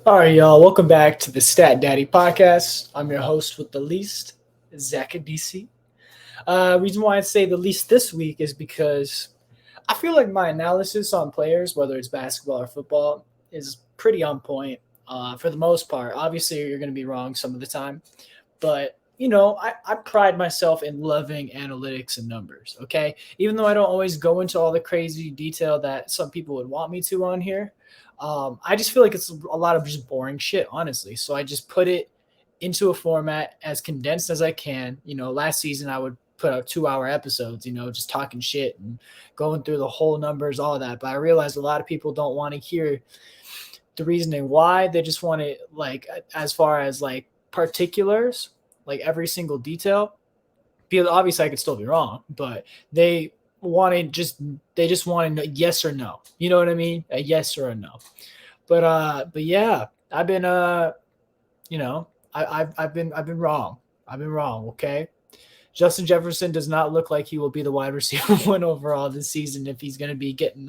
All right, y'all. Welcome back to the StatDaddyPodcast. I'm your host with the least, Zacc. Reason why I say the least this week is because I feel like my analysis on players, whether it's basketball or football, is pretty on point for the most part. Obviously, you're going to be wrong some of the time, but I pride myself in loving analytics and numbers. Okay, even though I don't always go into all the crazy detail that some people would want me to on here, I just feel like it's a lot of just boring shit, honestly. So I just put it into a format as condensed as I can. Last season I would put out 2-hour episodes, just talking shit and going through the whole numbers, all that. But I realized a lot of people don't want to hear the reasoning why. They just want it like as far as like particulars, like every single detail. Because obviously I could still be wrong, but they just want a yes or no. You know what I mean? A yes or a no. But yeah, I've been you know, I've been wrong. I've been wrong, okay? Justin Jefferson does not look like he will be the wide receiver one overall this season if he's going to be getting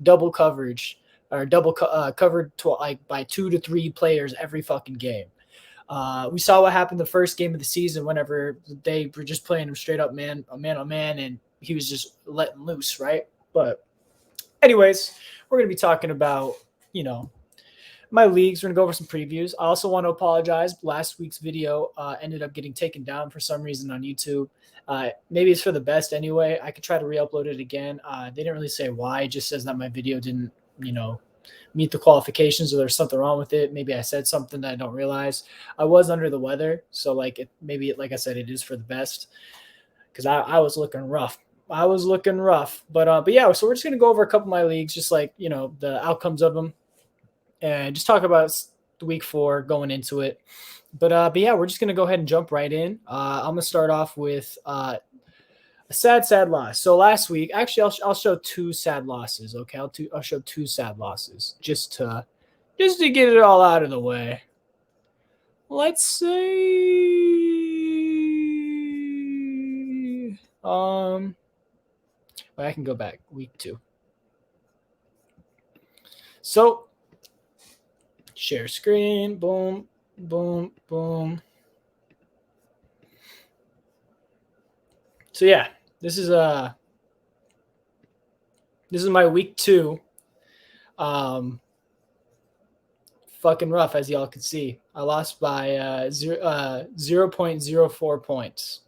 double coverage or covered to like by 2 to 3 players every fucking game. We saw what happened the first game of the season whenever they were just playing him straight up man on man, and he was just letting loose, right? But anyways, we're gonna be talking about my leagues. We're gonna go over some previews. I also want to apologize. Last week's video ended up getting taken down for some reason on YouTube. Maybe it's for the best anyway. I could try to re-upload it again. They didn't really say why. It just says that my video didn't, meet the qualifications, or there's something wrong with it. Maybe I said something that I don't realize. I was under the weather, so like I said, it is for the best because I was looking rough. But yeah. So we're just gonna go over a couple of my leagues, just like the outcomes of them, and just talk about the week 4 going into it. But yeah, we're just gonna go ahead and jump right in. I'm gonna start off with a sad loss. So last week, actually, I'll show 2 sad losses. Okay, I'll show 2 sad losses just to get it all out of the way. Let's see. I can go back week 2. So share screen. Boom, boom, boom. So yeah, this is my week 2. Fucking rough, as y'all can see. I lost by 0.04 points.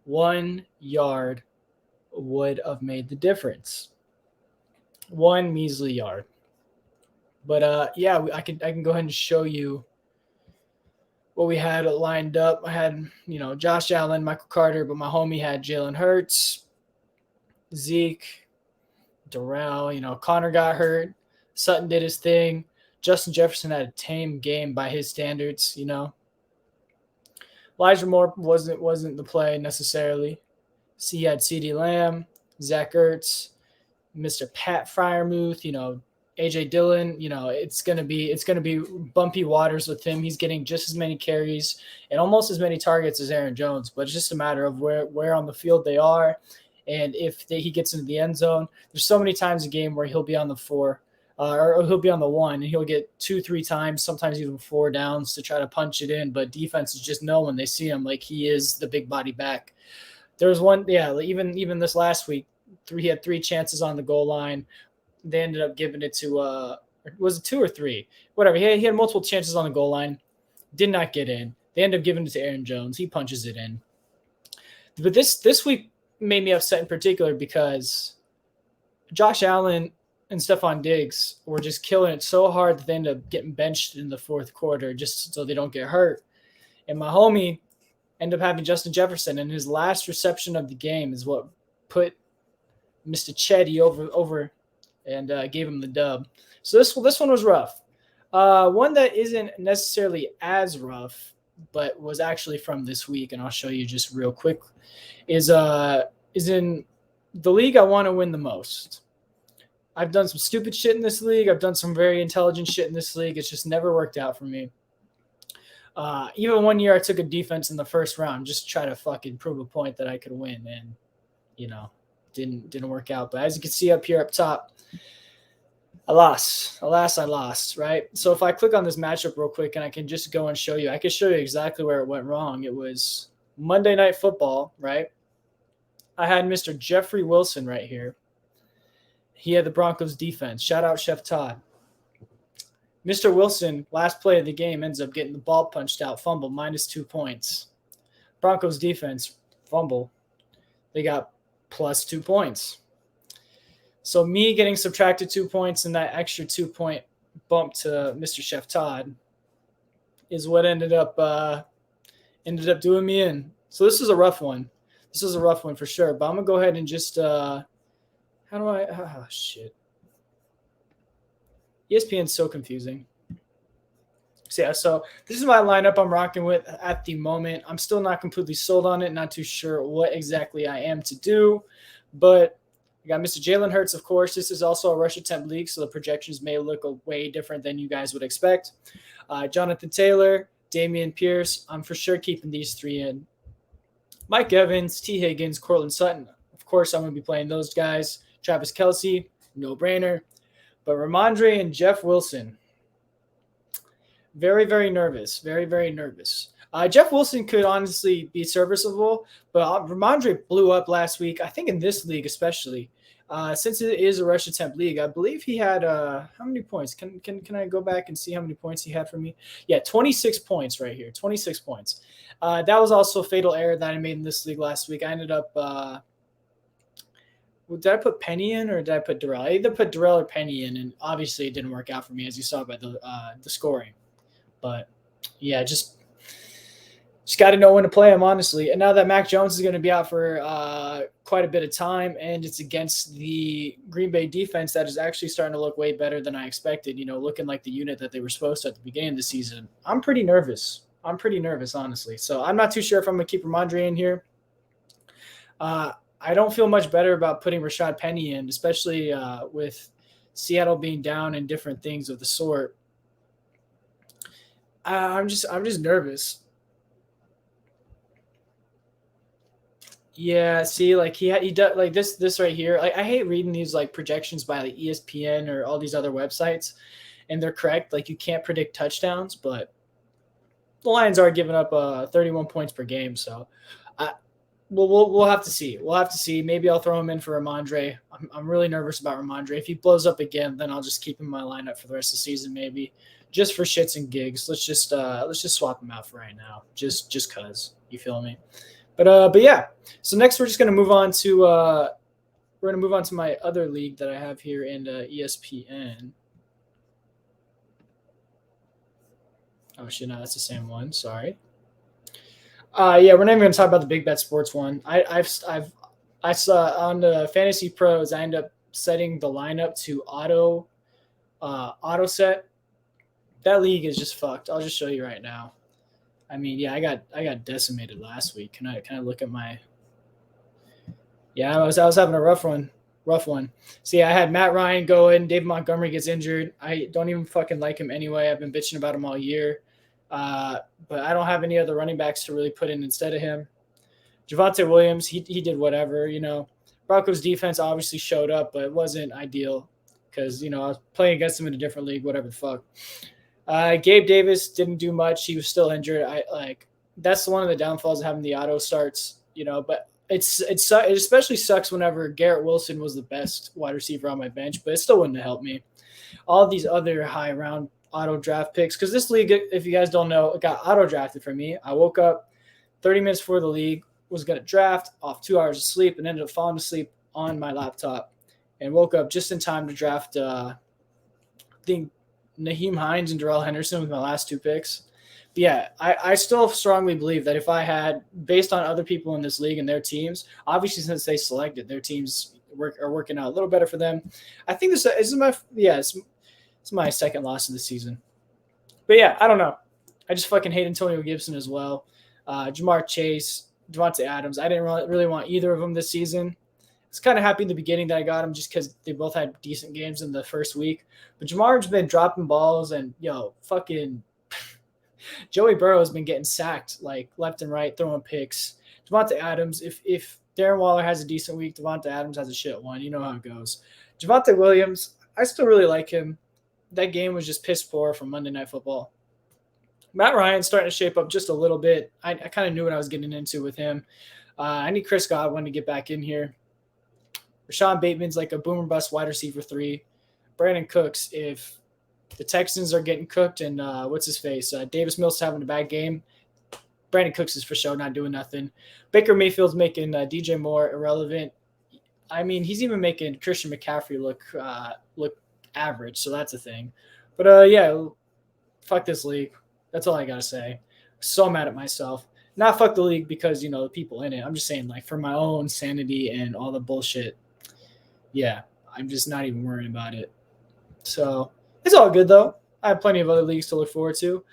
1 yard would have made the difference. 1 measly yard. But yeah, I can go ahead and show you what we had lined up. I had, Josh Allen, Michael Carter, but my homie had Jalen Hurts, Zeke, Darrell, Connor got hurt. Sutton did his thing. Justin Jefferson had a tame game by his standards, Elijah Moore wasn't the play necessarily. So he had CeeDee Lamb, Zach Ertz, Mr. Pat Freiermuth, AJ Dillon. It's gonna be bumpy waters with him. He's getting just as many carries and almost as many targets as Aaron Jones, but it's just a matter of where on the field they are, and if he gets into the end zone. There's so many times a game where he'll be on the 4. Or he'll be on the 1, and he'll get 2-3 times, sometimes even 4 downs to try to punch it in. But defenses just know when they see him, like he is the big body back. There was one, yeah, even this last week, he had 3 chances on the goal line. They ended up giving it to was it 2 or 3? Whatever. He had multiple chances on the goal line, did not get in. They ended up giving it to Aaron Jones. He punches it in. But this week made me upset in particular because Josh Allen and Stephon Diggs were just killing it so hard that they end up getting benched in the 4th quarter just so they don't get hurt. And my homie ended up having Justin Jefferson, and his last reception of the game is what put Mr. Chetty over and gave him the dub. So this one was rough. One that isn't necessarily as rough, but was actually from this week, and I'll show you just real quick, is in the league I want to win the most. I've done some stupid shit in this league. I've done some very intelligent shit in this league. It's just never worked out for me. Even one year I took a defense in the 1st round just to try to fucking prove a point that I could win, and didn't work out. But as you can see up here up top, Alas, I lost, right? So if I click on this matchup real quick and I can just go and show you, I can show you exactly where it went wrong. It was Monday Night Football, right? I had Mr. Jeffrey Wilson right here. He had the Broncos defense. Shout out Chef Todd. Mr. Wilson, last play of the game, ends up getting the ball punched out, fumble, -2 points. Broncos defense, fumble. They got +2 points. So me getting subtracted 2 points and that extra 2-point bump to Mr. Chef Todd is what ended up doing me in. So this is a rough one. This is a rough one for sure. But I'm gonna go ahead and just how do I? Oh shit. ESPN's so confusing. So yeah, so this is my lineup I'm rocking with at the moment. I'm still not completely sold on it. Not too sure what exactly I am to do, but we got Mr. Jalen Hurts, of course. This is also a rush attempt league, so the projections may look way different than you guys would expect. Jonathan Taylor, Dameon Pierce. I'm for sure keeping these three in. Mike Evans, T. Higgins, Cortland Sutton. Of course, I'm going to be playing those guys. Travis Kelce, no brainer. But Ramondre and Jeff Wilson, very, very nervous. Very, very nervous. Jeff Wilson could honestly be serviceable, but Ramondre blew up last week. I think in this league especially, since it is a rush attempt league, I believe he had how many points? Can I go back and see how many points he had for me? Yeah, 26 points right here. 26 points. That was also a fatal error that I made in this league last week. I ended up. Did I put Penny in or did I put Darrell? I either put Darrell or Penny in, and obviously it didn't work out for me, as you saw by the scoring. But yeah, just got to know when to play him, honestly. And now that Mac Jones is going to be out for quite a bit of time, and it's against the Green Bay defense that is actually starting to look way better than I expected, looking like the unit that they were supposed to at the beginning of the season. I'm pretty nervous, honestly. So I'm not too sure if I'm going to keep Ramondre in here. I don't feel much better about putting Rashad Penny in, especially with Seattle being down and different things of the sort. I'm just nervous. Yeah, see, like he does like this right here. Like I hate reading these like projections by like ESPN or all these other websites, and they're correct. Like you can't predict touchdowns, but the Lions are giving up 31 points per game. So, we'll have to see. We'll have to see. Maybe I'll throw him in for Ramondre. I'm really nervous about Ramondre. If he blows up again, then I'll just keep him in my lineup for the rest of the season, maybe just for shits and gigs. Let's just swap him out for right now, just cause, you feel me. But yeah. So next we're just gonna move on to my other league that I have here in ESPN. Oh shit, no, that's the same one. Sorry. Yeah, we're not even gonna talk about the Big Bet Sports one. I saw on the Fantasy Pros. I end up setting the lineup to auto set. That league is just fucked. I'll just show you right now. I mean, yeah, I got decimated last week. Can I look at my? Yeah, I was having a rough one. See, I had Matt Ryan going. David Montgomery gets injured. I don't even fucking like him anyway. I've been bitching about him all year. But I don't have any other running backs to really put in instead of him. Javonte Williams, he did whatever. Broncos defense obviously showed up, but it wasn't ideal because I was playing against him in a different league. Whatever the fuck. Gabe Davis didn't do much. He was still injured. That's one of the downfalls of having the auto starts. But it especially sucks whenever Garrett Wilson was the best wide receiver on my bench, but it still wouldn't have helped me. All these other high round auto draft picks, because this league, if you guys don't know, it got auto drafted for me. I woke up 30 minutes before the league, was going to draft off 2 hours of sleep, and ended up falling asleep on my laptop and woke up just in time to draft I think Naheem Hines and Darrell Henderson with my last 2 picks. But yeah, I still strongly believe that if I had, based on other people in this league and their teams, obviously since they selected, their teams are working out a little better for them. I think it's my second loss of the season. But yeah, I don't know. I just fucking hate Antonio Gibson as well. Jamar Chase, Devontae Adams. I didn't really want either of them this season. I was kind of happy in the beginning that I got them just because they both had decent games in the first week. But Jamar's been dropping balls and, fucking Joey Burrow has been getting sacked like left and right, throwing picks. Devontae Adams, if Darren Waller has a decent week, Devontae Adams has a shit one. You know how it goes. Javonte Williams, I still really like him. That game was just piss poor from Monday Night Football. Matt Ryan's starting to shape up just a little bit. I kind of knew what I was getting into with him. I need Chris Godwin to get back in here. Rashawn Bateman's like a boomer bust wide receiver 3. Brandon Cooks, if the Texans are getting cooked and what's his face? Davis Mills having a bad game. Brandon Cooks is for sure not doing nothing. Baker Mayfield's making DJ Moore irrelevant. I mean, he's even making Christian McCaffrey look average, so that's a thing. But yeah, fuck this league. That's all I gotta say. So mad at myself. Not fuck the league because the people in it. I'm just saying, like, for my own sanity and all the bullshit. Yeah, I'm just not even worrying about it. So it's all good though. I have plenty of other leagues to look forward to.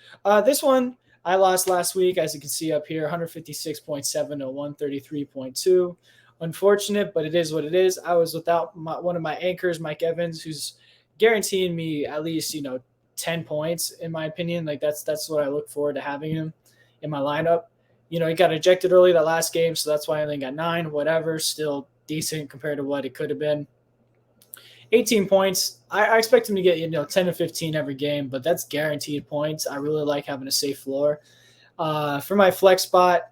This one I lost last week, as you can see up here, 156.7 to 133.2. Unfortunate, but it is what it is. I was without one of my anchors, Mike Evans, who's guaranteeing me at least 10 points in my opinion. Like that's what I look forward to having him in my lineup. He got ejected early that last game, so that's why I only got 9. Whatever, still decent compared to what it could have been. 18 points. I expect him to get 10 to 15 every game, but that's guaranteed points. I really like having a safe floor. For my flex spot,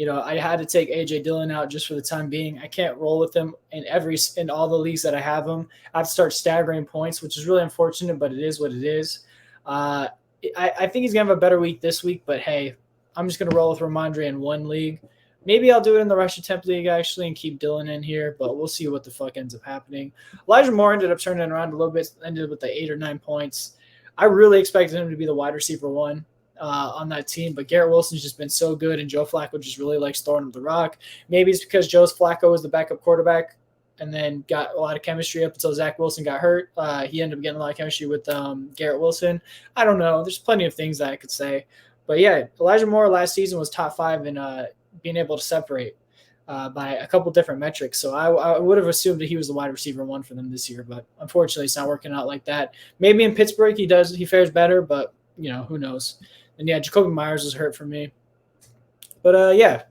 I had to take AJ Dillon out just for the time being. I can't roll with him in all the leagues that I have him. I have to start staggering points, which is really unfortunate, but it is what it is. I think he's gonna have a better week this week, but hey, I'm just gonna roll with Ramondre in one league. Maybe I'll do it in the Rush Attempt League, actually, and keep Dillon in here, but we'll see what the fuck ends up happening. Elijah Moore ended up turning it around a little bit, ended with the 8 or 9 points. I really expected him to be the wide receiver 1 on that team, but Garrett Wilson's just been so good, and Joe Flacco just really likes throwing him the rock. Maybe it's because Joe Flacco was the backup quarterback and then got a lot of chemistry up until Zach Wilson got hurt. He ended up getting a lot of chemistry with Garrett Wilson. I don't know. There's plenty of things that I could say. But, yeah, Elijah Moore last season was top 5 in being able to separate by a couple different metrics. So I would have assumed that he was the wide receiver 1 for them this year, but unfortunately it's not working out like that. Maybe in Pittsburgh he fares better, but who knows. And yeah, Jacoby Myers was hurt for me. But yeah.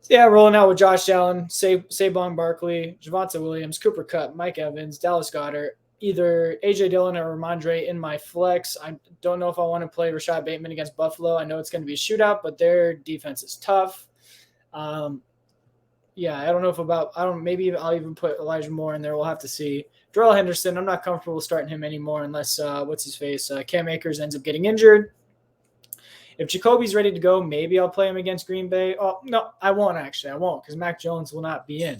So yeah, rolling out with Josh Allen, Saquon Barkley, Javonte Williams, Cooper Kupp, Mike Evans, Dallas Goedert, either AJ Dillon or Ramondre in my flex. I don't know if I want to play Rashad Bateman against Buffalo. I know it's going to be a shootout, but their defense is tough. Yeah, I don't know maybe I'll even put Elijah Moore in there. We'll have to see. Darrell Henderson, I'm not comfortable starting him anymore unless, Cam Akers ends up getting injured. If Jacoby's ready to go, maybe I'll play him against Green Bay. Oh, no, I won't actually. I won't because Mac Jones will not be in.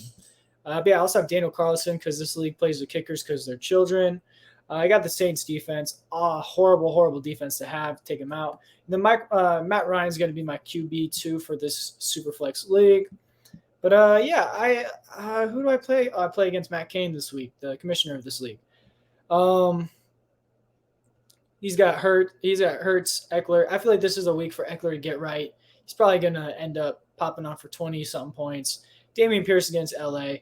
But yeah, I also have Daniel Carlson because this league plays with kickers because they're children. I got the Saints defense. Horrible, horrible defense to have. Take him out. And then Matt Ryan's going to be my QB2 for this Superflex league. But yeah, who do I play? I play against Matt Cain this week, the commissioner of this league. He's got Hurts, Eckler. I feel like this is a week for Eckler to get right. He's probably going to end up popping off for 20-something points. Dameon Pierce against LA.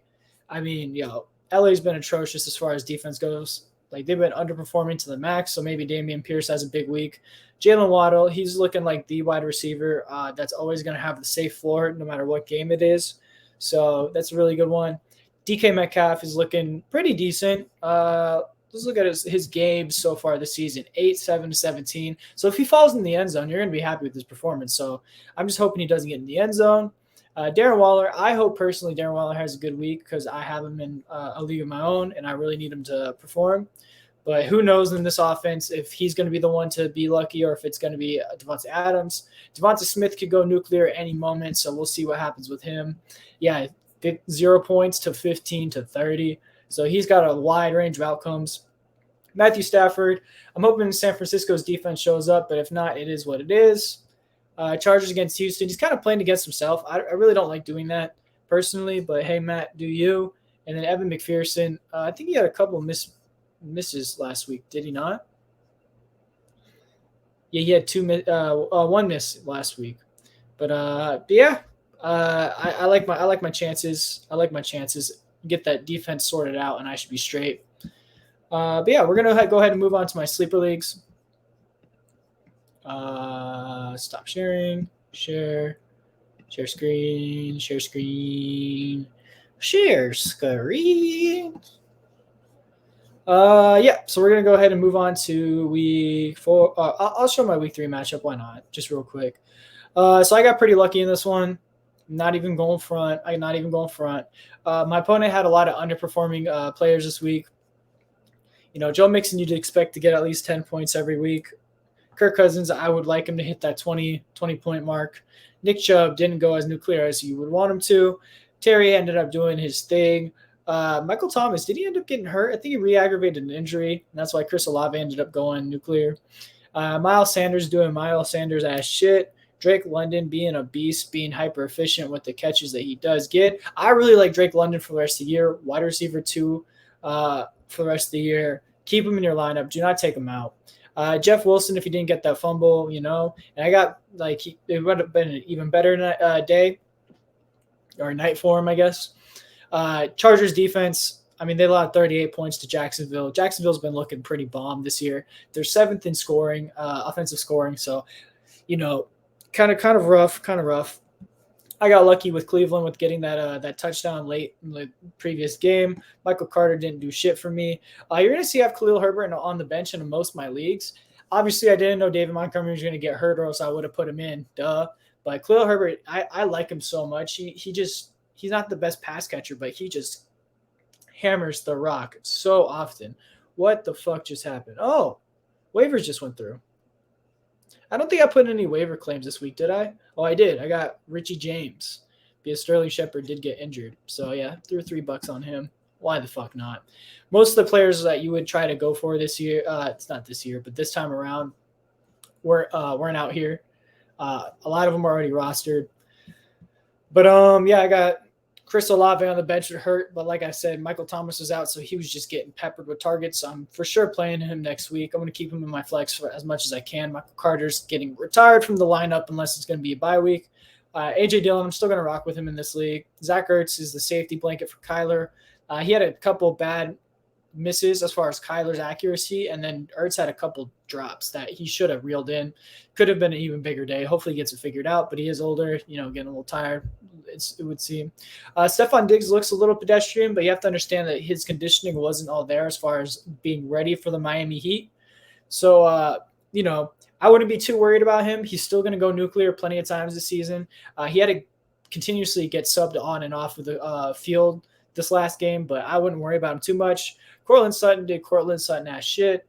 I mean, LA's been atrocious as far as defense goes. Like, they've been underperforming to the max, so maybe Dameon Pierce has a big week. Jalen Waddle, he's looking like the wide receiver that's always going to have the safe floor no matter what game it is. So that's a really good one. DK Metcalf is looking pretty decent. Let's look at his games so far this season, 8, 7, 17. So if he falls in the end zone, you're going to be happy with his performance. So I'm just hoping he doesn't get in the end zone. Darren Waller, I hope personally Darren Waller has a good week because I have him in a league of my own, and I really need him to perform. But who knows in this offense if he's going to be the one to be lucky or if it's going to be Devontae Adams. Devonta Smith could go nuclear at any moment, so we'll see what happens with him. Yeah, 0 points to 15 to 30. So he's got a wide range of outcomes. Matthew Stafford, I'm hoping San Francisco's defense shows up, but if not, it is what it is. Chargers against Houston. He's kind of playing against himself. I really don't like doing that personally, but hey, Matt, do you? And then Evan McPherson. I think he had a couple of misses last week, did he not? Yeah, he had one miss last week. But yeah, I like my chances. I like my chances. Get that defense sorted out, and I should be straight. But yeah, we're gonna go ahead and move on to my sleeper leagues. Stop sharing. Share screen. Yeah, so we're gonna go ahead and move on to week 4. I'll show my week 3 matchup. Why not? Just real quick. So I got pretty lucky in this one. Not even going front. I'm not even going front. My opponent had a lot of underperforming players this week. Joe Mixon, you'd expect to get at least 10 points every week. Kirk Cousins, I would like him to hit that 20-point mark. Nick Chubb didn't go as nuclear as you would want him to. Terry ended up doing his thing. Michael Thomas, did he end up getting hurt? I think he re-aggravated an injury, and that's why Chris Olave ended up going nuclear. Miles Sanders doing Miles Sanders ass shit. Drake London being a beast, being hyper efficient with the catches that he does get. I really like Drake London for the rest of the year. Wide receiver 2 for the rest of the year. Keep him in your lineup. Do not take him out. Jeff Wilson, if he didn't get that fumble, and I got it would have been an even better day or night for him, I guess. Chargers defense, I mean, they allowed 38 points to Jacksonville. Jacksonville's been looking pretty bomb this year. They're 7th in scoring, offensive scoring. So, kind of rough. I got lucky with Cleveland with getting that touchdown late in the previous game. Michael Carter didn't do shit for me. You're going to see I have Khalil Herbert on the bench in most of my leagues. Obviously, I didn't know David Montgomery was going to get hurt, or else I would have put him in. Duh. But Khalil Herbert, I like him so much. He's not the best pass catcher, but he just hammers the rock so often. What the fuck just happened? Oh, waivers just went through. I don't think I put in any waiver claims this week, did I? Oh, I did. I got Richie James because Sterling Shepard did get injured. So, yeah, threw $3 on him. Why the fuck not? Most of the players that you would try to go for this year, it's not this year, but this time around, weren't out here. A lot of them are already rostered. But, yeah, I got Chris Olave on the bench with hurt, but like I said, Michael Thomas was out, so he was just getting peppered with targets. So I'm for sure playing him next week. I'm going to keep him in my flex for as much as I can. Michael Carter's getting retired from the lineup unless it's going to be a bye week. A.J. Dillon, I'm still going to rock with him in this league. Zacc Ertz is the safety blanket for Kyler. He had a couple bad misses as far as Kyler's accuracy, and then Ertz had a couple drops that he should have reeled in. Could have been an even bigger day. Hopefully he gets it figured out, but he is older, getting a little tired, it would seem. Stephon Diggs looks a little pedestrian, but you have to understand that his conditioning wasn't all there as far as being ready for the Miami Heat. So, I wouldn't be too worried about him. He's still going to go nuclear plenty of times this season. He had to continuously get subbed on and off of the field this last game, but I wouldn't worry about him too much. Cortland Sutton did Cortland Sutton ass shit.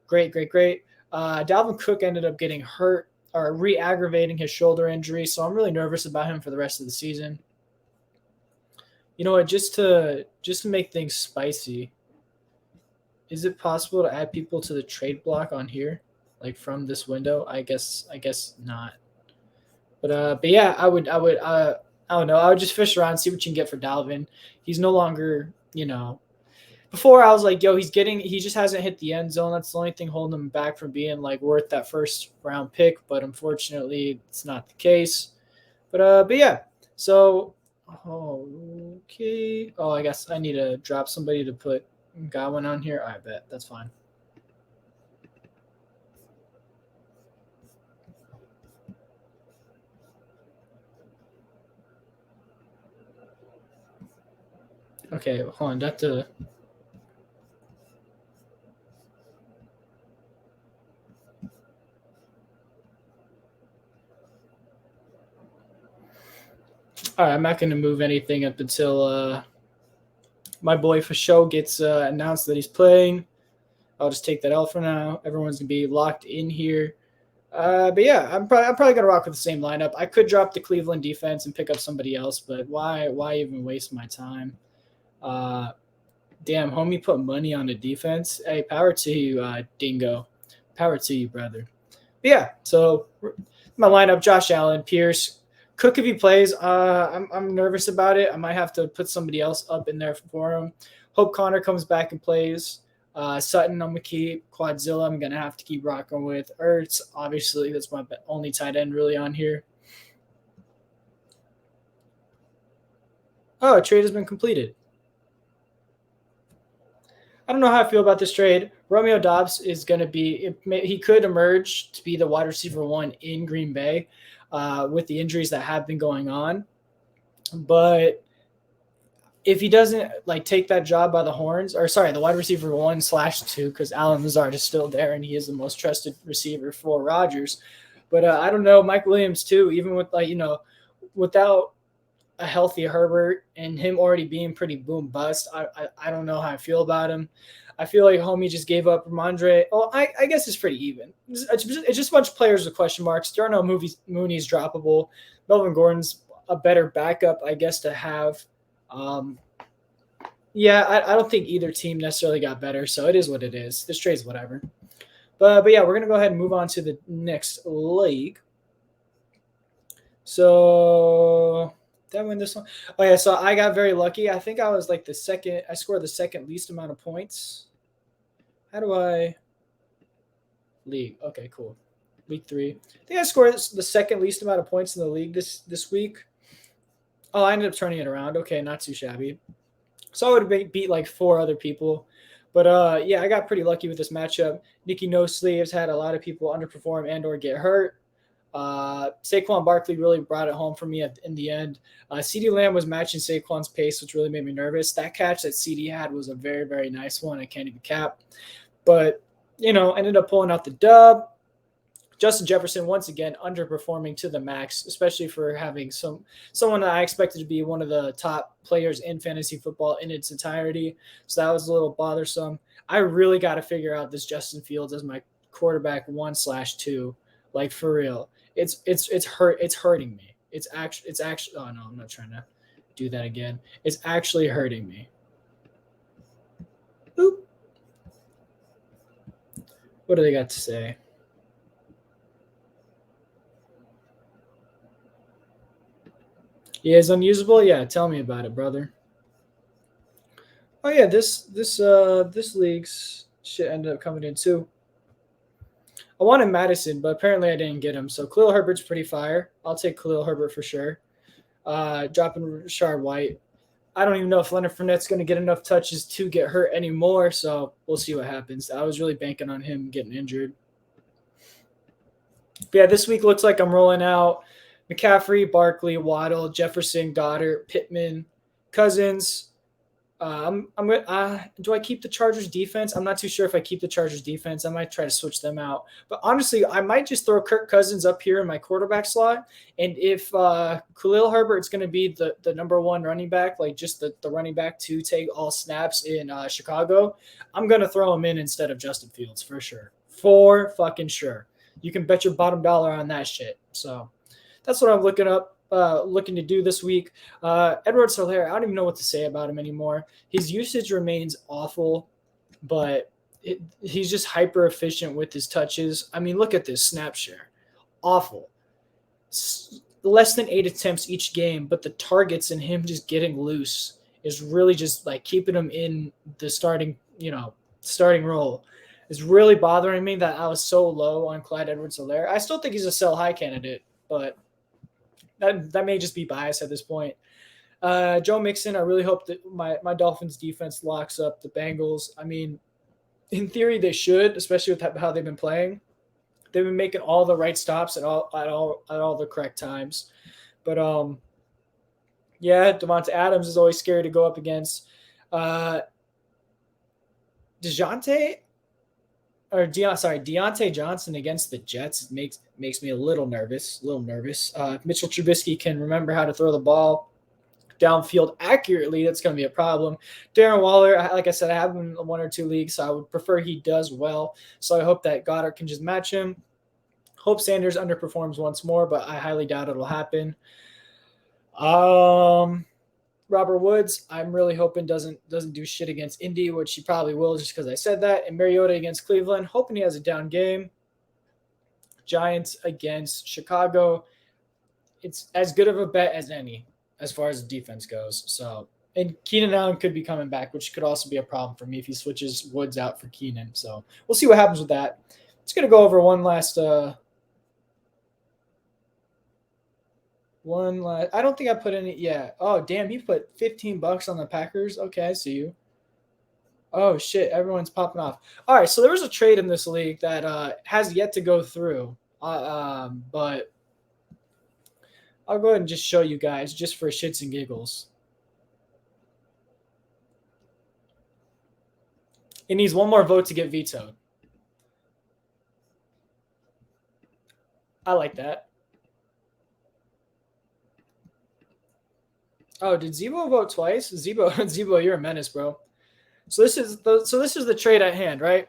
Great. Dalvin Cook ended up getting hurt or re-aggravating his shoulder injury, so I'm really nervous about him for the rest of the season. You know what? Just to make things spicy, is it possible to add people to the trade block on here, like from this window? I guess not. But yeah, I don't know. I would just fish around, see what you can get for Dalvin. He's no longer, Before I was like, yo, he just hasn't hit the end zone. That's the only thing holding him back from being like worth that first round pick. But unfortunately, it's not the case. But yeah. So, okay. Oh, I guess I need to drop somebody to put Godwin on here. I bet that's fine. Okay, hold on. That's a. All right, I'm not going to move anything up until my boy for show gets announced that he's playing. I'll just take that L for now. Everyone's going to be locked in here. But yeah, I'm probably going to rock with the same lineup. I could drop the Cleveland defense and pick up somebody else, but why even waste my time? Damn, homie put money on the defense. Hey, power to you, Dingo. Power to you, brother. But yeah, so my lineup, Josh Allen, Pierce, Cook if he plays. I'm nervous about it. I might have to put somebody else up in there for him. Hope Connor comes back and plays. Sutton, I'm going to keep. Quadzilla, I'm going to have to keep rocking with. Ertz, obviously, that's my only tight end really on here. Oh, a trade has been completed. I don't know how I feel about this trade. Romeo Doubs is going to be – he could emerge to be the wide receiver 1 in Green Bay with the injuries that have been going on. But if he doesn't like take that job by the horns, or sorry, the wide receiver 1/2, because Allen Lazard is still there and he is the most trusted receiver for Rodgers. But I don't know, Mike Williams too. Even with without a healthy Herbert and him already being pretty boom bust, I don't know how I feel about him. I feel like homie just gave up Ramondre. Oh, I guess it's pretty even. It's just a bunch of players with question marks. Darnell Mooney's droppable. Melvin Gordon's a better backup, I guess, to have. Yeah, I don't think either team necessarily got better, so it is what it is. This trade's whatever. But yeah, we're gonna go ahead and move on to the next league. So did I win this one? Oh yeah, so I got very lucky. I think I was like the second. I scored the second least amount of points. How do I league? Okay, cool. Week 3. I think I scored the second least amount of points in the league this week. Oh, I ended up turning it around. Okay, not too shabby. So I would have beat like 4 other people. But yeah, I got pretty lucky with this matchup. Nicky No Sleeves had a lot of people underperform and or get hurt. Saquon Barkley really brought it home for me in the end. CeeDee Lamb was matching Saquon's pace, which really made me nervous. That catch that CeeDee had was a very, very nice one. I can't even cap. But, ended up pulling out the dub. Justin Jefferson, once again, underperforming to the max, especially for having someone that I expected to be one of the top players in fantasy football in its entirety. So that was a little bothersome. I really got to figure out this Justin Fields as my quarterback 1/2. Like, for real. It's hurting me. It's actually oh no, I'm not trying to do that again. It's actually hurting me. Boop. What do they got to say? He is unusable? Yeah, tell me about it, brother. Oh yeah, this league's shit ended up coming in too. I wanted Madison, but apparently I didn't get him. So Khalil Herbert's pretty fire. I'll take Khalil Herbert for sure. Dropping Rashard White. I don't even know if Leonard Fournette's going to get enough touches to get hurt anymore, so we'll see what happens. I was really banking on him getting injured. But yeah, this week looks like I'm rolling out McCaffrey, Barkley, Waddle, Jefferson, Goddard, Pittman, Cousins. Do I keep the Chargers defense? I'm not too sure if I keep the Chargers defense. I might try to switch them out. But honestly, I might just throw Kirk Cousins up here in my quarterback slot. And if Khalil Herbert's going to be the number 1 running back, like just the running back to take all snaps in Chicago, I'm going to throw him in instead of Justin Fields for sure. For fucking sure. You can bet your bottom dollar on that shit. So that's what I'm looking to do this week. Edwards-Helaire, I don't even know what to say about him anymore. His usage remains awful, but he's just hyper efficient with his touches. I mean, look at this snap share. Awful. Less than 8 attempts each game, but the targets and him just getting loose is really just like keeping him in the starting role. It's really bothering me that I was so low on Clyde Edwards-Helaire. I still think he's a sell high candidate, but that may just be bias at this point. Joe Mixon, I really hope that my Dolphins defense locks up the Bengals. I mean, in theory, they should, especially with how they've been playing. They've been making all the right stops at all the correct times. But yeah, Devonta Adams is always scary to go up against. Deontay Johnson against the Jets makes me a little nervous. Mitchell Trubisky can remember how to throw the ball downfield accurately. That's going to be a problem. Darren Waller, like I said, I have him in 1 or 2 leagues, so I would prefer he does well. So I hope that Goddard can just match him. Hope Sanders underperforms once more, but I highly doubt it'll happen. Robert Woods, I'm really hoping doesn't do shit against Indy, which he probably will just because I said that. And Mariota against Cleveland, hoping he has a down game. Giants against Chicago, it's as good of a bet as any as far as the defense goes. So, and Keenan Allen could be coming back, which could also be a problem for me if he switches Woods out for Keenan. So we'll see what happens with that. It's going to go over one last I don't think I put any. Yeah. Oh, damn. You put $15 on the Packers. Okay, I see you. Oh, shit. Everyone's popping off. All right. So there was a trade in this league that has yet to go through. But I'll go ahead and just show you guys just for shits and giggles. It needs one more vote to get vetoed. I like that. Oh, did Zebo vote twice? Zebo, you're a menace, bro. So this is the trade at hand, right?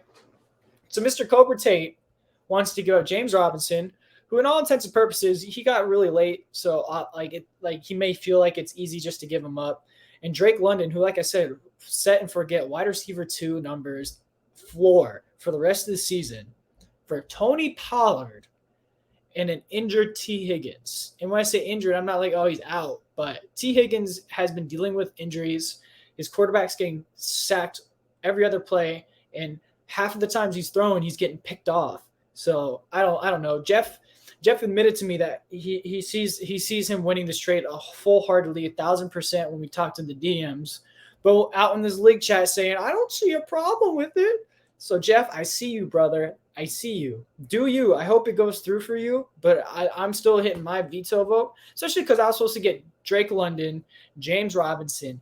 So Mr. Cobra Tate wants to give up James Robinson, who, in all intents and purposes, he got really late. So he may feel like it's easy just to give him up. And Drake London, who, like I said, set and forget wide receiver 2 numbers floor for the rest of the season for Tony Pollard and an injured T. Higgins. And when I say injured, I'm not like, oh, he's out. But T. Higgins has been dealing with injuries. His quarterback's getting sacked every other play. And half of the times he's throwing, he's getting picked off. So I don't know. Jeff admitted to me that he sees him winning this trade full-heartedly, 1,000% when we talked in the DMs. But out in this league chat saying, I don't see a problem with it. So Jeff, I see you, brother. I see you. Do you? I hope it goes through for you, but I'm still hitting my veto vote, especially because I was supposed to get Drake London, James Robinson,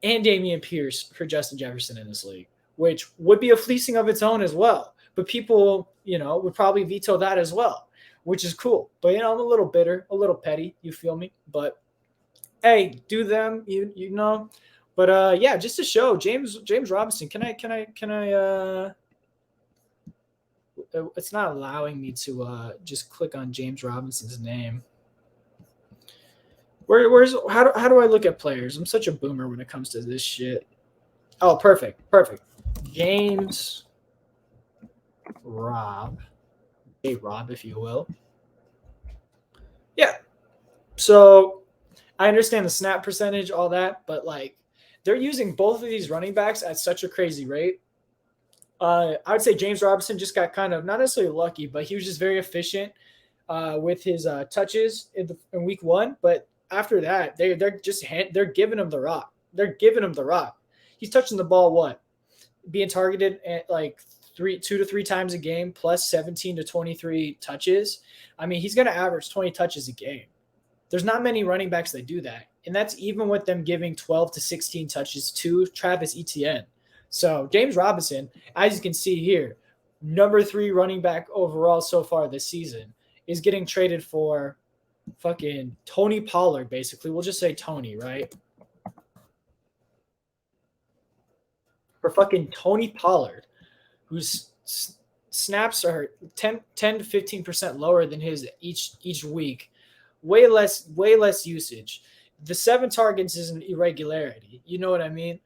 and Dameon Pierce for Justin Jefferson in this league, which would be a fleecing of its own as well. But people, would probably veto that as well, which is cool. But, I'm a little bitter, a little petty. You feel me? But, hey, do them, you know. But, yeah, just to show, James Robinson, can I it's not allowing me to just click on James Robinson's name. How do I look at players? I'm such a boomer when it comes to this shit. Oh, perfect. James Rob, if you will. Yeah. So I understand the snap percentage, all that, but they're using both of these running backs at such a crazy rate. I would say James Robinson just got kind of not necessarily lucky, but he was just very efficient with his touches in week 1. But after that, they're giving him the rock. They're giving him the rock. He's touching the ball being targeted at 2 to 3 times a game, plus 17 to 23 touches. I mean, he's going to average 20 touches a game. There's not many running backs that do that, and that's even with them giving 12 to 16 touches to Travis Etienne. So James Robinson, as you can see here, number 3 running back overall so far this season, is getting traded for fucking Tony Pollard, basically. We'll just say Tony, right? For fucking Tony Pollard, whose snaps are 10 to 15% lower than his each week. Way less usage. The 7 targets is an irregularity. You know what I mean?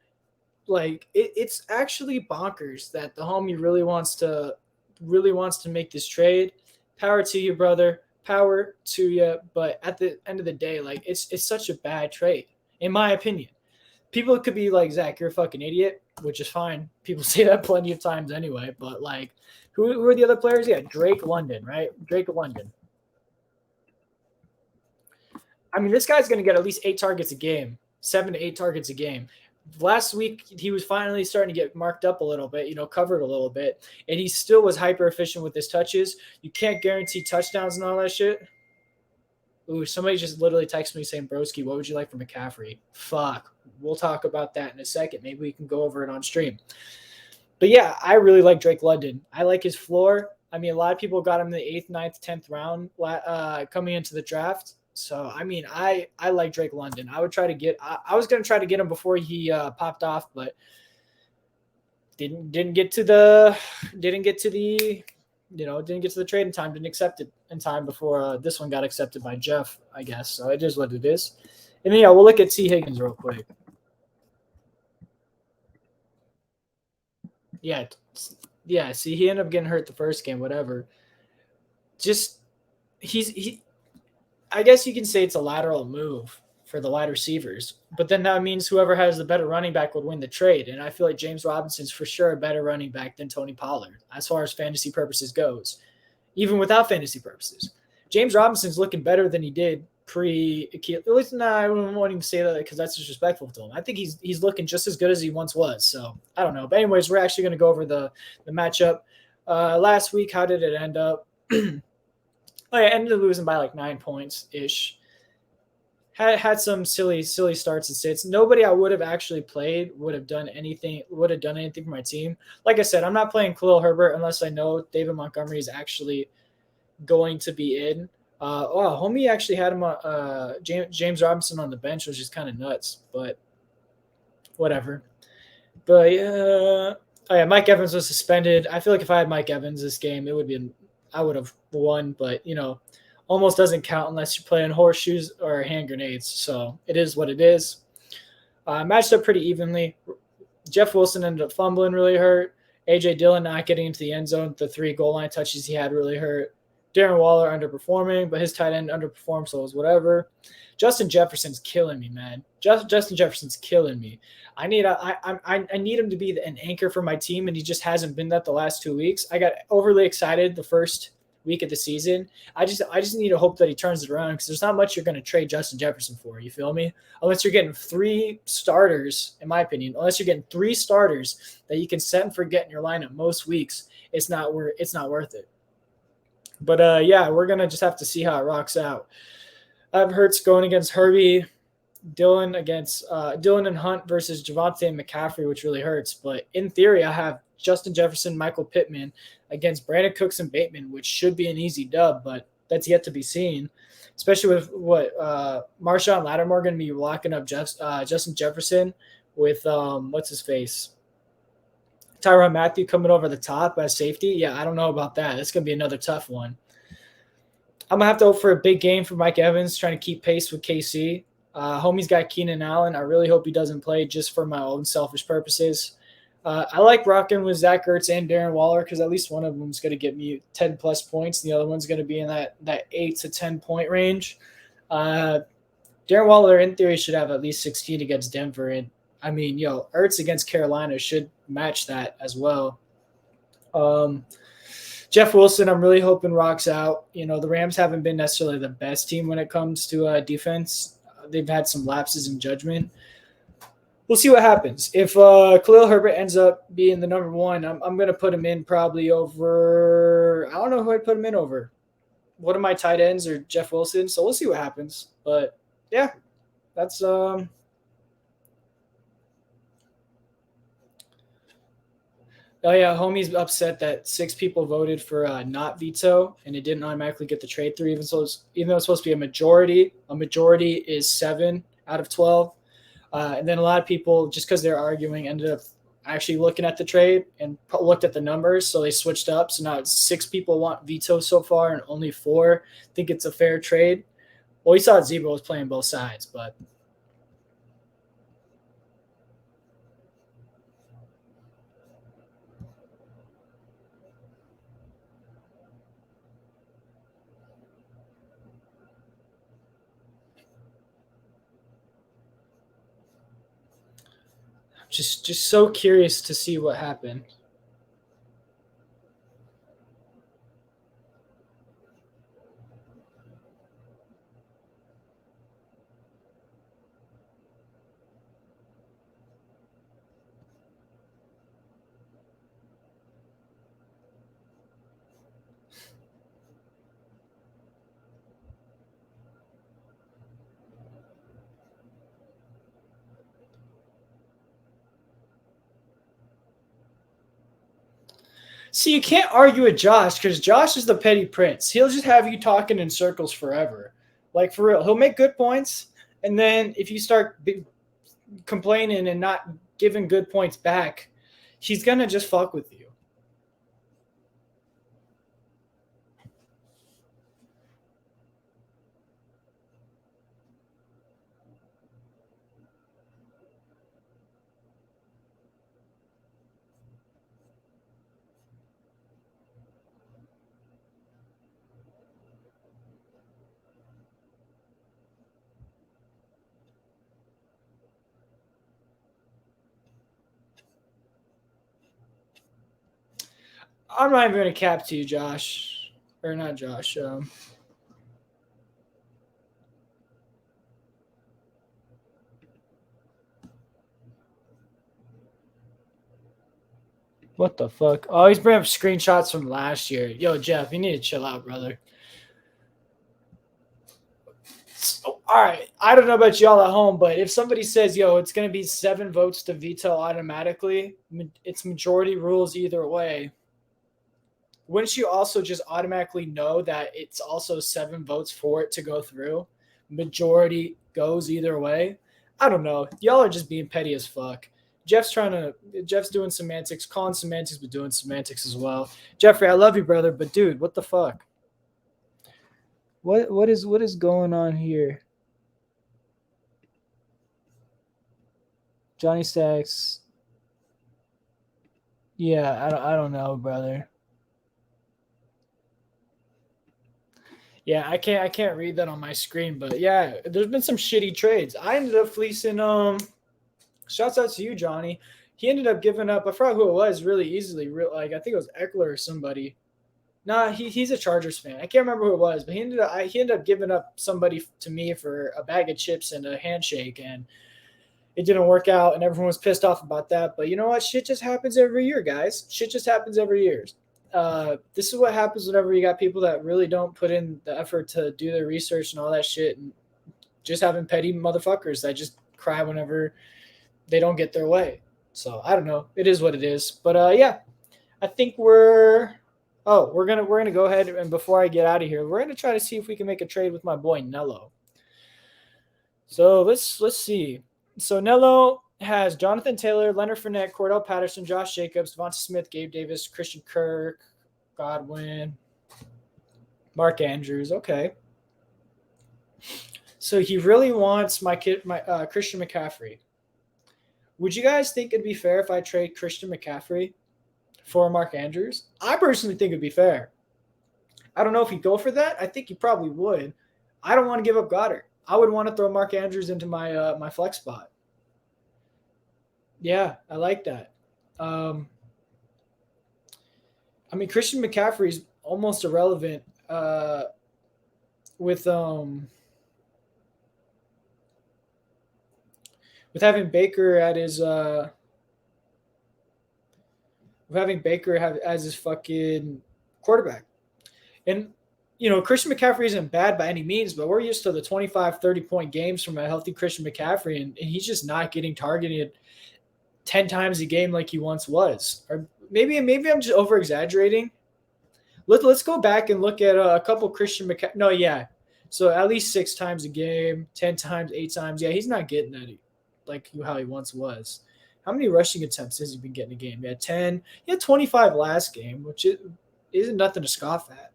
It's actually bonkers that the homie really wants to make this trade. Power to you, brother. Power to you. But at the end of the day, it's such a bad trade, in my opinion. People could be like, Zacc, you're a fucking idiot, which is fine. People say that plenty of times anyway. But who are the other players? Yeah, Drake London, right? Drake London. I mean, this guy's going to get at least 8 targets a game, 7 to 8 targets a game. Last week, he was finally starting to get marked up a little bit, covered a little bit, and he still was hyper efficient with his touches. You can't guarantee touchdowns and all that shit. Ooh, somebody just literally texted me saying, Broski, what would you like for McCaffrey? Fuck. We'll talk about that in a second. Maybe we can go over it on stream. But yeah, I really like Drake London. I like his floor. I mean, a lot of people got him in the 8th, 9th, 10th round coming into the draft. So, I mean, I like Drake London. I would try to get – I was going to try to get him before he popped off, but didn't get to the trade in time, didn't accept it in time before this one got accepted by Jeff, I guess. So, it is what it is. And then, yeah, we'll look at T. Higgins real quick. Yeah, see, he ended up getting hurt the first game, whatever. Just I guess you can say it's a lateral move for the wide receivers, but then that means whoever has the better running back would win the trade. And I feel like James Robinson's for sure a better running back than Tony Pollard as far as fantasy purposes goes, even without fantasy purposes. James Robinson's looking better than he did pre-Achilles. At least, I wouldn't even say that because that's disrespectful to him. I think he's looking just as good as he once was. So I don't know. But anyways, we're actually going to go over the matchup. Last week, how did it end up? I ended up losing by 9 points-ish. had some silly starts and sits. Nobody I would have actually played would have done anything for my team. Like I said, I'm not playing Khalil Herbert unless I know David Montgomery is actually going to be in. Homie actually had him on James Robinson on the bench, which is kind of nuts, but whatever. But oh yeah, Mike Evans was suspended. I feel like if I had Mike Evans this game, I would have won. But almost doesn't count unless you're playing horseshoes or hand grenades. So it is what it is. Matched up pretty evenly. Jeff Wilson ended up fumbling, really hurt. AJ Dillon not getting into the end zone. The 3 goal line touches he had really hurt. Darren Waller underperforming, but his tight end underperformed, so it was whatever. Justin Jefferson's killing me, man. Justin Jefferson's killing me. I need him to be an anchor for my team, and he just hasn't been that the last 2 weeks. I got overly excited the first week of the season. I just need to hope that he turns it around because there's not much you're going to trade Justin Jefferson for. You feel me? Unless you're getting 3 starters, in my opinion. Unless you're getting 3 starters that you can set and forget in your lineup most weeks, it's not worth it. But yeah, we're gonna just have to see how it rocks out. I have Hurts going against Herbie, Dylan and Hunt versus Javonte and McCaffrey, which really hurts. But in theory, I have Justin Jefferson, Michael Pittman against Brandon Cooks and Bateman, which should be an easy dub, but that's yet to be seen. Especially with what Marshawn Lattimore going to be locking up Justin Jefferson with what's his face, Tyrann Mathieu coming over the top as safety. Yeah, I don't know about that. That's going to be another tough one. I'm going to have to hope for a big game for Mike Evans, trying to keep pace with KC. Homie's got Keenan Allen. I really hope he doesn't play just for my own selfish purposes. I like rocking with Zach Ertz and Darren Waller because at least one of them is going to get me 10-plus points. And the other one's going to be in that 8 to 10-point range. Darren Waller, in theory, should have at least 16 against Denver. And, I mean, Ertz against Carolina should match that as well. Jeff Wilson, I'm really hoping rocks out. The Rams haven't been necessarily the best team when it comes to defense. They've had some lapses in judgment. We'll see what happens. If Khalil Herbert ends up being the number 1, I'm going to put him in probably over – I don't know who I'd put him in over. One of my tight ends or Jeff Wilson. So we'll see what happens. But, yeah, that's Oh, yeah, homie's upset that 6 people voted for not veto, and it didn't automatically get the trade through, even though it's supposed to be a majority. A majority is 7 out of 12. And then a lot of people, just because they're arguing, ended up actually looking at the trade and looked at the numbers, so they switched up. So now 6 people want veto so far, and only 4 think it's a fair trade. Well, we saw Zebra was playing both sides, but – just so curious to see what happened. See, you can't argue with Josh because Josh is the petty prince. He'll just have you talking in circles forever. Like, for real. He'll make good points, and then if you start complaining and not giving good points back, he's going to just fuck with you. I'm not even going to cap to you, Josh. Or not Josh. What the fuck? Oh, he's bringing up screenshots from last year. Yo, Jeff, you need to chill out, brother. All right. I don't know about y'all at home, but if somebody says, yo, it's going to be 7 votes to veto automatically, it's majority rules either way. Wouldn't you also just automatically know that it's also 7 votes for it to go through? Majority goes either way. I don't know. Y'all are just being petty as fuck. Jeff's doing semantics, calling semantics, but doing semantics as well. Jeffrey, I love you, brother, but dude, what the fuck? What is going on here? Johnny Stacks. Yeah, I don't know, brother. Yeah, I can't read that on my screen, but yeah, there's been some shitty trades. I ended up fleecing shouts out to you, Johnny. He ended up giving up, I forgot who it was really easily. Like I think it was Eckler or somebody. Nah, he's a Chargers fan. I can't remember who it was, but he ended up giving up somebody to me for a bag of chips and a handshake, and it didn't work out, and everyone was pissed off about that. But you know what? Shit just happens every year, guys. Shit just happens every year. This is what happens whenever you got people that really don't put in the effort to do their research and all that shit, and just having petty motherfuckers that just cry whenever they don't get their way. So I don't know. It is what it is. But yeah, I think we're gonna go ahead, and before I get out of here, we're gonna try to see if we can make a trade with my boy Nello. So let's see. So Nello has Jonathan Taylor, Leonard Fournette, Cordell Patterson, Josh Jacobs, Devonta Smith, Gabe Davis, Christian Kirk, Godwin, Mark Andrews. Okay. So he really wants my Christian McCaffrey. Would you guys think it'd be fair if I trade Christian McCaffrey for Mark Andrews? I personally think it'd be fair. I don't know if he'd go for that. I think he probably would. I don't want to give up Goddard. I would want to throw Mark Andrews into my flex spot. Yeah, I like that. I mean, Christian McCaffrey is almost irrelevant with having Baker at his with having Baker as his fucking quarterback. And you know, Christian McCaffrey isn't bad by any means, but we're used to the 25, 30-point games from a healthy Christian McCaffrey, and he's just not getting targeted 10 times a game like he once was. Or maybe I'm just over exaggerating. Let's go back and look at a couple Christian McCaffrey. No, yeah. So at least 6 times a game, 10 times, 8 times. Yeah, he's not getting that like how he once was. How many rushing attempts has he been getting a game? He had 10. He had 25 last game, which isn't nothing to scoff at.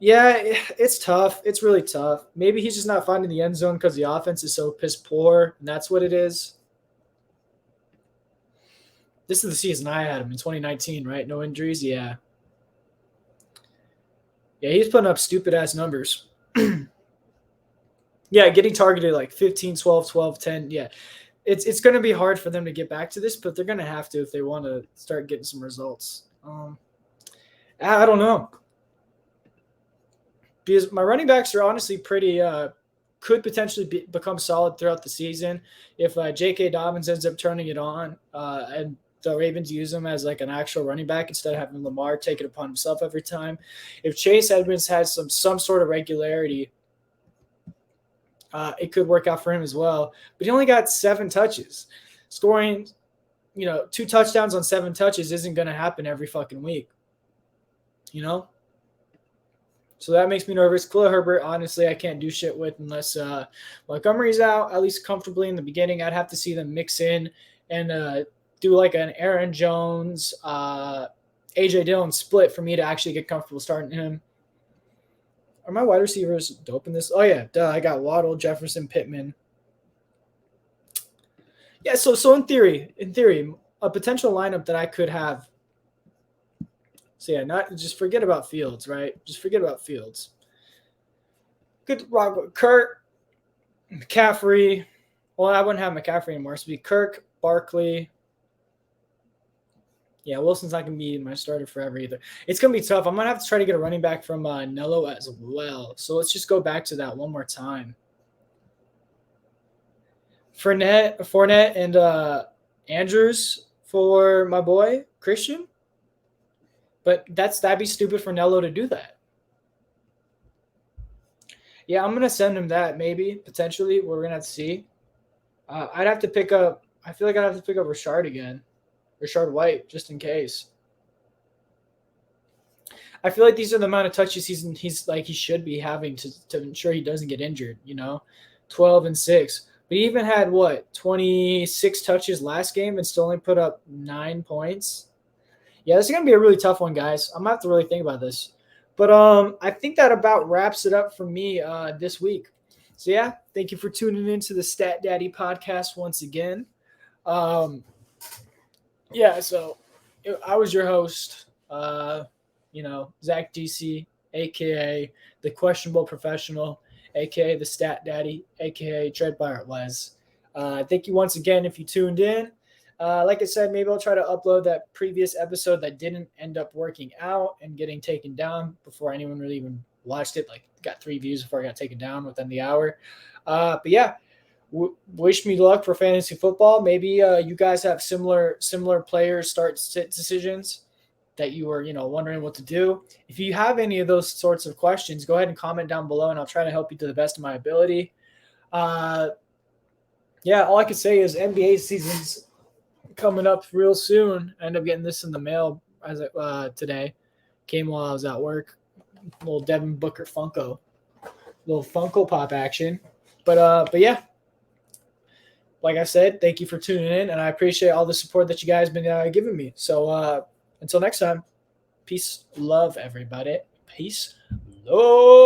Yeah, it's tough. It's really tough. Maybe he's just not finding the end zone because the offense is so piss poor, and that's what it is. This is the season I had him in 2019, right? No injuries. Yeah. Yeah, he's putting up stupid ass numbers. Yeah, getting targeted like 15, 12, 12, 10. Yeah. It's going to be hard for them to get back to this, but they're going to have to if they want to start getting some results. I don't know. Because my running backs are honestly pretty could potentially become solid throughout the season if J.K. Dobbins ends up turning it on and the Ravens use him as like an actual running back instead of having Lamar take it upon himself every time. If Chase Edmonds has some sort of regularity, it could work out for him as well. But he only got 7 touches. Scoring, 2 touchdowns on 7 touches isn't going to happen every fucking week. So that makes me nervous. Khalil Herbert, honestly, I can't do shit with unless Montgomery's out, at least comfortably in the beginning. I'd have to see them mix in and do like an Aaron Jones, A.J. Dillon split for me to actually get comfortable starting him. Are my wide receivers dope in this? Oh, yeah. Duh, I got Waddle, Jefferson, Pittman. Yeah, so in theory, a potential lineup that I could have. So, yeah, not just forget about Fields, right? Just forget about Fields. Good rock. Kurt, McCaffrey. Well, I wouldn't have McCaffrey anymore. So it'd be Kirk, Barkley. Yeah, Wilson's not going to be my starter forever either. It's going to be tough. I'm going to have to try to get a running back from Nello as well. So let's just go back to that one more time. Fournette and Andrews for my boy, Christian. But that'd be stupid for Nello to do that. Yeah, I'm gonna send him that maybe potentially. We're gonna have to see. I'd have to pick up. I feel like I'd have to pick up Richard again, Richard White, just in case. I feel like these are the amount of touches he should be having to ensure he doesn't get injured. 12-6. But he even had 26 touches last game and still only put up 9 points. Yeah, this is gonna be a really tough one, guys. I'm gonna have to really think about this. But I think that about wraps it up for me this week. So yeah, thank you for tuning into the Stat Daddy podcast once again. Yeah, so I was your host, Zacc DC, aka the questionable professional, aka the Stat Daddy, aka Tread by Art Les. Thank you once again if you tuned in. Like I said, maybe I'll try to upload that previous episode that didn't end up working out and getting taken down before anyone really even watched it. Like, got 3 views before I got taken down within the hour. But yeah, wish me luck for fantasy football. Maybe you guys have similar players start sit decisions that you were wondering what to do. If you have any of those sorts of questions, go ahead and comment down below, and I'll try to help you to the best of my ability. Yeah, all I can say is NBA season's coming up real soon. I ended up getting this in the mail as today. Came while I was at work. Little Devin Booker Funko, little Funko Pop action. But yeah, like I said, thank you for tuning in, and I appreciate all the support that you guys been giving me. So until next time, peace, love, everybody. Peace, love.